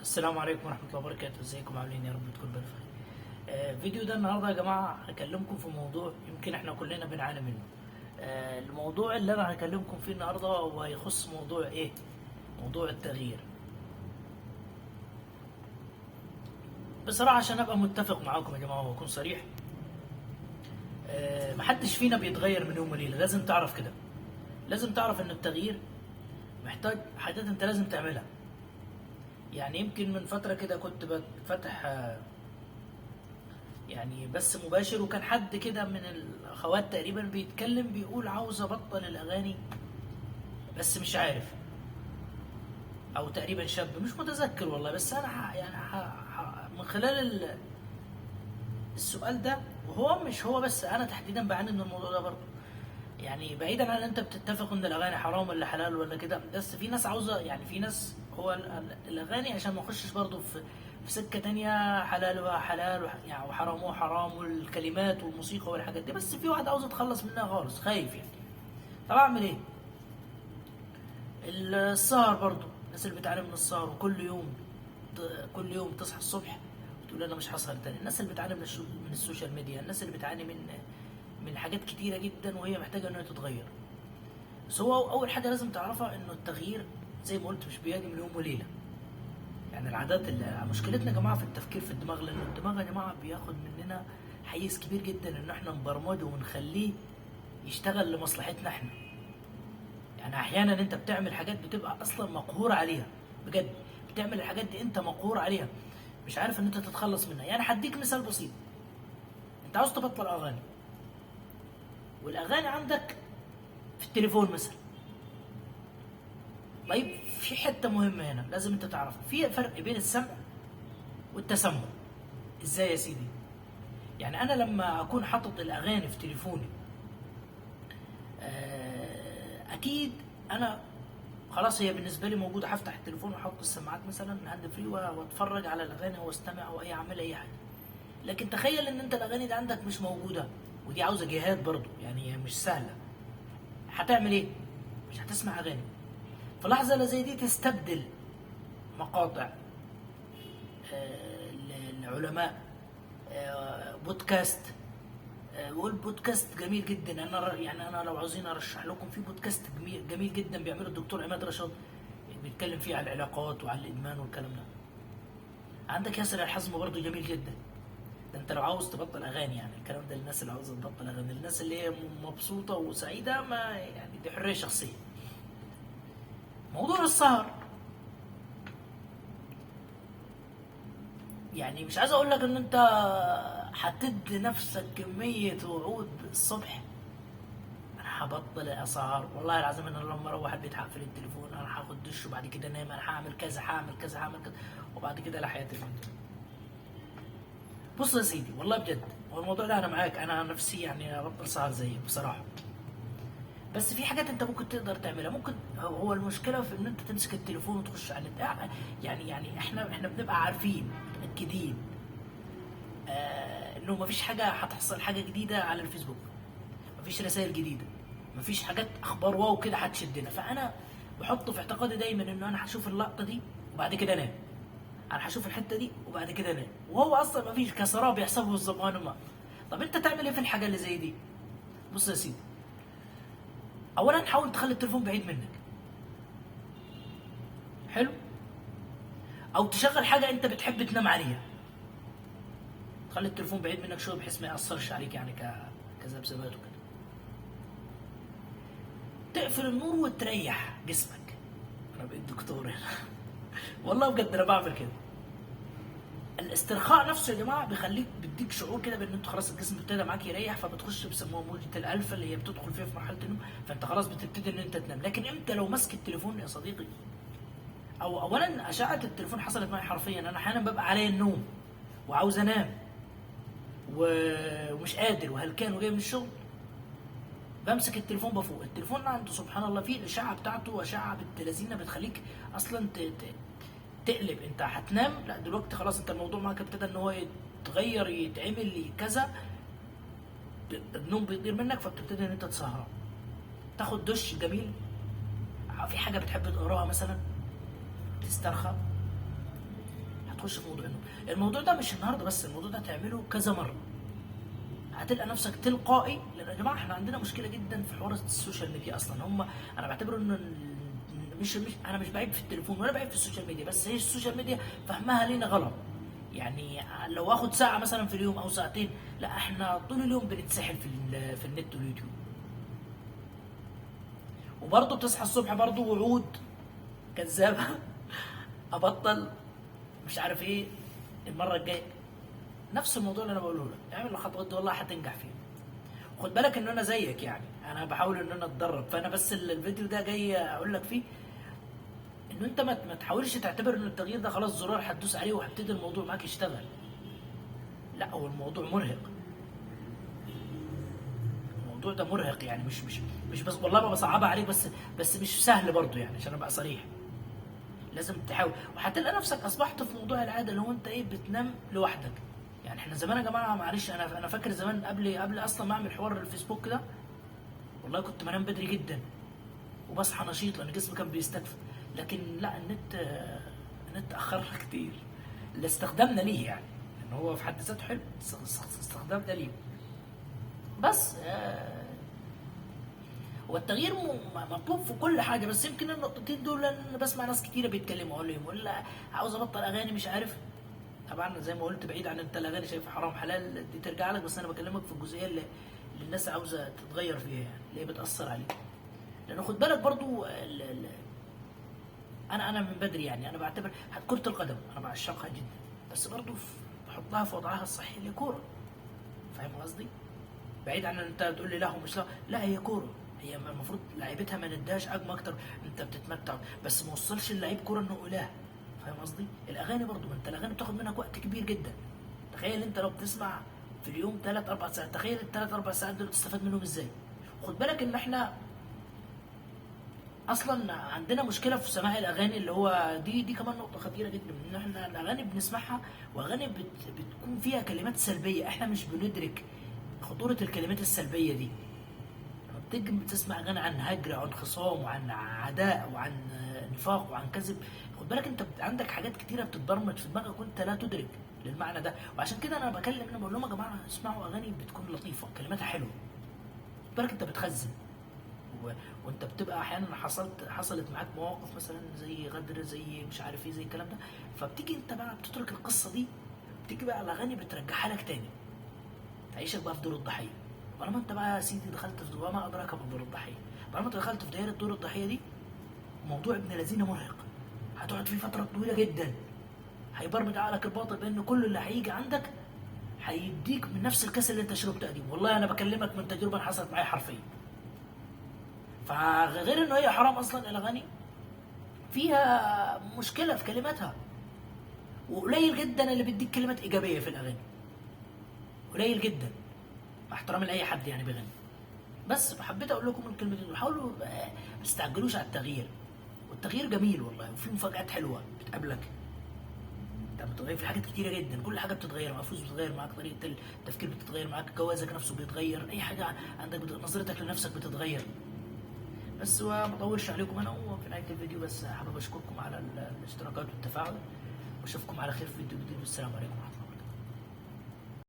السلام عليكم ورحمة الله وبركاته، ازيكم عاملين يا رب تكونوا بخير. فيديو ده النهارده يا جماعة هكلمكم في موضوع يمكن احنا كلنا بنعاني منه. الموضوع اللي انا هكلمكم فيه النهارده هو يخص موضوع ايه؟ موضوع التغيير. بصراحة عشان ابقى متفق معاكم يا جماعة واكون صريح، محدش فينا بيتغير من يوم وليلة، لازم تعرف كده. لازم تعرف ان التغيير محتاج حاجات انت لازم تعملها. يعني يمكن من فترة كده كنت فاتح يعني بس مباشر، وكان حد كده من الاخوات تقريبا بيتكلم بيقول عاوز ابطل الاغاني بس مش عارف، او تقريبا شاب مش متذكر والله. بس انا من خلال السؤال ده، وهو مش هو بس، انا تحديدا بعاني من الموضوع ده برضه. يعني بعيدا عن انت بتتفق ان الاغاني حرام ولا حلال ولا كده، بس في ناس عاوزه، يعني في ناس هو الاغاني عشان ما اخشش برضه في سكه تانية، حلال وحلال يعني وحرام وحرام، والكلمات والموسيقى والحاجات دي. بس في واحد عاوز يتخلص منها خالص، خايف يعني. طب اعمل ايه؟ السهر برضه، الناس اللي بتعاني من السهر وكل يوم كل يوم تصحى الصبح وتقول انا مش هسهر تاني. الناس اللي بتعاني من السوشيال ميديا، الناس اللي بتعاني من حاجات كتيره جدا وهي محتاجه انها تتغير. بس هو اول حاجه لازم تعرفها انه التغيير زي ما قلت مش بيجي من يوم وليله. يعني العادات اللي مشكلتنا يا جماعه في التفكير في الدماغ، لان الدماغ يا جماعه بياخد مننا حيز كبير جدا ان احنا نبرمجه ونخليه يشتغل لمصلحتنا احنا. يعني احيانا انت بتعمل حاجات بتبقى اصلا مقهور عليها، بجد بتعمل الحاجات دي انت مقهور عليها، مش عارف ان انت تتخلص منها. يعني هديك مثال بسيط. انت عاوز تبطل اغاني، والاغاني عندك في التليفون مثلا. طيب في حته مهمه هنا لازم انت تعرفها، في فرق بين السمع والتسمع. ازاي يا سيدي؟ يعني انا لما اكون حاطط الاغاني في تليفوني، اكيد انا خلاص هي بالنسبه لي موجوده، هفتح التليفون واحط السماعات مثلا هاند فري واتفرج على الاغاني واستمع او اعمل اي حاجه. لكن تخيل ان انت الاغاني دي عندك مش موجوده، ودي عاوزه جهاد برضو، يعني هي مش سهله. هتعمل ايه؟ مش هتسمع اغاني. في لحظه اللي زي دي تستبدل مقاطع العلماء، بودكاست. والبودكاست جميل جدا. انا لو عاوزين ارشح لكم في بودكاست جميل, جميل جدا بيعمله الدكتور عماد رشاد، بيتكلم فيه على العلاقات وعلى الادمان والكلام ده. عندك ياسر الحزم برضه جميل جدا. ده انت لو عاوز تبطل اغاني، يعني الكلام ده للناس اللي عاوزه تبطل اغاني، الناس اللي هي مبسوطه وسعيده، ما يعني دي حريه شخصيه. موضوع السهر، يعني مش عايز اقول لك ان انت هتدي نفسك كميه وعود الصبح انا هبطل اسهر، والله العظيم انا لما اروح البيت هقفل التليفون، انا هاخد دش وبعد كده انام، انا هعمل كذا هعمل كذا هعمل كذا، وبعد كده لا حياتي فهمت. بص يا سيدي والله بجد، هو الموضوع ده انا معاك، انا نفسي يعني ابطل سهر زيك بصراحه. بس في حاجات انت ممكن تقدر تعملها. ممكن هو المشكله في ان انت تمسك التليفون وتخش على النت. يعني احنا بنبقى عارفين متاكدين انه مفيش حاجه هتحصل، حاجه جديده على الفيسبوك، مفيش رسائل جديده، مفيش حاجات اخبار واو كده هتشدنا. فانا بحط في اعتقادي دايما انه انا هشوف اللقطه دي وبعد كده انام، انا هشوف الحته دي وبعد كده انام، وهو اصلا مفيش كسراب يحسبه الظمآن ما. طب انت تعمل ايه في الحاجه اللي زي دي؟ بص يا سيدي، اولا حاول تخلي التليفون بعيد منك، حلو، او تشغل حاجه انت بتحب تنام عليها. خلي التليفون بعيد منك شويه بحيث ما ياثرش عليك، يعني كذبذبات وكده. تقفل النور وتريح جسمك. انا بقيت دكتور هنا والله بجد انا بعمل كده. الاسترخاء نفسه يا جماعه بيخليك، بيديك شعور كده بان انت خلاص الجسم ابتدى معاك يريح، فبتخش بيسموها موجه الالفا اللي هي بتدخل فيها في مرحله النوم، فانت خلاص بتبتدي ان انت تنام. لكن امتى لو ماسك التليفون يا صديقي؟ اولا اشعه التليفون حصلت معي حرفيا، انا احيانا ببقى عليا النوم وعاوز انام ومش قادر وهلكان وجاي من الشغل، بمسك التليفون بفوق. التليفون عنده سبحان الله فيه الاشعه بتاعته، اشعه بنت لذينه بتخليك اصلا تقلب. انت هتنام، لا دلوقتي خلاص انت الموضوع معاك ابتدى ان هو يتغير، يتعمل كذا، النوم بيطير منك، فبتبتدي ان انت تسهر، تاخد دش جميل، في حاجه بتحب تقراها مثلا، تسترخى، نخش في موضوع النوم. الموضوع ده مش النهارده بس، الموضوع ده تعمله كذا مره، هتلقى نفسك تلقائي. لان يا جماعه احنا عندنا مشكله جدا في حوار السوشيال ميديا اصلا. انا بعتبر انه مش انا مش بعيب في التليفون ولا بعيب في السوشيال ميديا، بس هي السوشيال ميديا فهمها لينا غلط. يعني لو اخد ساعه مثلا في اليوم او ساعتين، لا احنا طول اليوم بنتسحل في النت واليوتيوب. وبرضه بتصحى الصبح برضه وعود كذابه ابطل مش عارف ايه المره الجايه. نفس الموضوع اللي انا بقوله لك، اعمل الخطوات دي والله هتنجح فيه. خد بالك ان انا زيك، يعني انا بحاول ان انا اتدرب. فانا بس الفيديو ده جاي اقول لك فيه ان انت ما تحاولش تعتبر ان التغيير ده خلاص زرار هتدوس عليه وهبتدي الموضوع معاك يشتغل. لا، هو الموضوع مرهق. الموضوع ده مرهق، يعني مش بس والله ما بصعبها عليك، بس مش سهل برضه، يعني عشان ابقى صريح. لازم تحاول، وهتلقى نفسك اصبحت في موضوع العاده اللي هو انت ايه، بتنام لوحدك. يعني احنا زمان يا جماعه، معلش انا فاكر زمان قبل اصلا ما اعمل حوار الفيسبوك ده، والله كنت بنام بدري جدا وبصحى نشيط لان جسمي كان بيستكفى. لكن لا، النت اخرنا كتير اللي استخدمنا ليه، يعني ان هو في حد ذاته حلو استخدمنا ليه. بس والتغيير مطلوب في كل حاجه، بس يمكن النقطتين دول انا بسمع ناس كتيره بيتكلموا عليهم، ولا عاوز ابطل اغاني مش عارف. طبعا زي ما قلت، بعيد عن انت الاغاني شايف حرام حلال دي ترجع لك، بس انا بكلمك في الجزئيه اللي الناس عاوزه تتغير فيها، يعني اللي هي بتاثر عليك. لان خد بالك برضو انا من بدري، يعني انا بعتبر كره القدم انا بعشقها جدا، بس برضو بحطها في وضعها الصحيح اللي كوره. فاهم قصدي؟ بعيد عن ان انت تقول لي لا هو مش لا هي كوره، هي المفروض لعيبتها ما نداش اجمل اكتر. انت بتتمتع، بس ما وصلش اللعيب كوره انه اله. فاهم قصدي؟ الاغاني برضو، ما انت الاغاني بتاخد منك وقت كبير جدا. تخيل انت لو بتسمع في اليوم 3 4 ساعات، تخيل ال 3 4 ساعات دول تستفاد منهم ازاي. خد بالك ان احنا اصلا عندنا مشكله في سماع الاغاني، اللي هو دي كمان نقطه خطيره جدا، ان احنا الاغاني بنسمعها واغاني بتكون فيها كلمات سلبيه، احنا مش بندرك خطوره الكلمات السلبيه دي. لما بتيجي بتسمع اغاني عن هجر وعن خصام وعن عداء وعن نفاق وعن كذب، خد بالك انت عندك حاجات كتيره بتتبرمج في دماغك وانت لا تدرك للمعنى ده. وعشان كده انا بقول لهم يا جماعه اسمعوا اغاني بتكون لطيفه كلماتها حلوه. خد بالك انت بتخزن وانت بتبقى احيانا حصلت معاك مواقف مثلا زي غدر، زي مش عارف ايه، زي الكلام ده، فبتيجي انت بقى بتترك القصه دي، بتيجي بقى الاغاني بترجعها لك تاني، تعيشك بقى في دور الضحيه. طالما انت بقى يا سيدي دخلت في دور، ما ادراك ما دور الضحيه، طالما انت دخلت في دايره دور الضحيه دي، موضوع ابن لذينه مرهق، هتقعد فيه فتره طويله جدا، هيبرمج عقلك الباطن بان كل اللي هيجي عندك هيديك من نفس الكاس اللي انت شربته قديم. والله انا بكلمك من تجربه حصلت معايا حرفيا. فغير انه هي حرام اصلا الاغاني، فيها مشكله في كلماتها، وقليل جدا اللي بيديك كلمات ايجابيه في الاغاني، قليل جدا، مع احترامي لاي حد يعني بيغني. بس حبيت اقول لكم الكلمتين دول، حاولوا ما تستعجلوش على التغيير، والتغيير جميل والله، وفي مفاجآت حلوه بتقابلك. انت بتتغير في حاجات كتيره جدا، كل حاجه بتتغير معاك، فلوس بتتغير معاك، طريقه التفكير بتتغير معاك، جوازك نفسه بيتغير، اي حاجه عندك نظرتك لنفسك بتتغير. بس وما اطولش عليكم انا، وفي نهايه الفيديو بس حابب اشكركم على الاشتراكات والتفاعل، واشوفكم على خير في فيديو جديد، والسلام عليكم ورحمه الله.